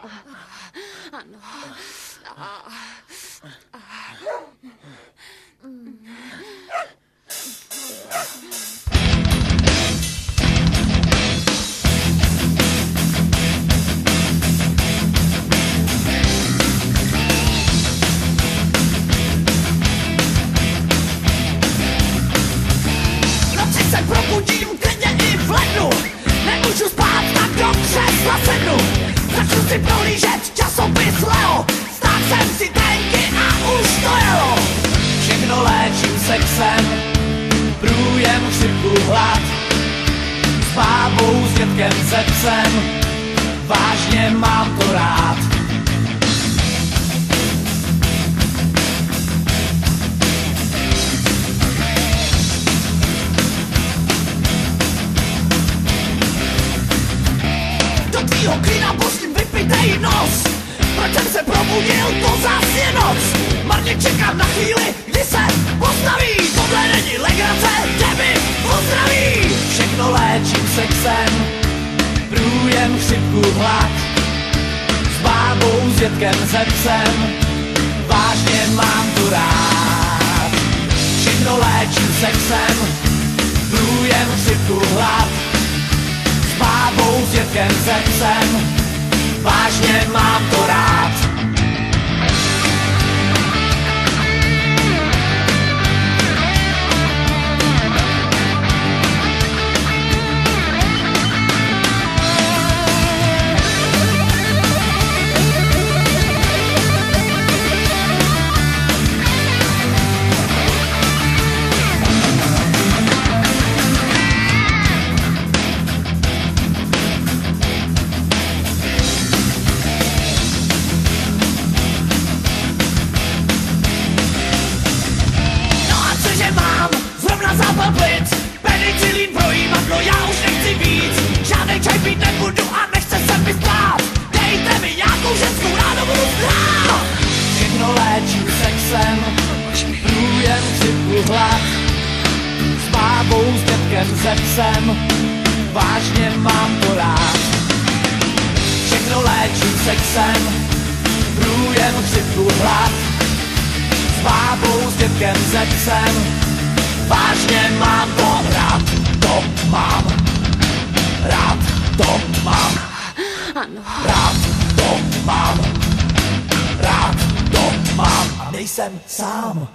Ano. Noci se probudím klidně i v lednu. Nemůžu spát, tak do křesla sednu. Začnu si prohlížet časopis Leo. Stát jsem si tenky a už to jelo. Všechno léčím sexem, průjem, chřipku, hlad. S bábou, s dětkem, se psem, vážně mám to rád. Do tvýho klína pustím vypitej nos. Proč jsem se probudil, to zas je noc. Marně čekám na chvíli, kdy se postaví. Tohle není legrace, tebe pozdraví. Všechno léčím sexem, průjem, chřipku, hlad. S bábou, s dětkem, se psem, vážně mám to rád. Všechno léčím sexem, průjem, chřipku, hlad. S bábou, s dětkem, se psem, vážně mám to rád. Penicilín pro jímadlo, já už nechci víc. Žádnej čaj pít nebudu a nechce se mi spát. Dejte mi nějakou ženskou, ráno budu zdrát. Všechno léčím sexem, průjem, chřipku, hlad. S bábou, s dětkem, se psem, vážně mám to rád. Všechno léčím sexem, průjem, chřipku, hlad. S bábou, s dětkem, se psem, vážně mám to rád, to mám. Rád to mám. Ano. Rád to mám. Rád to mám. A nejsem sám.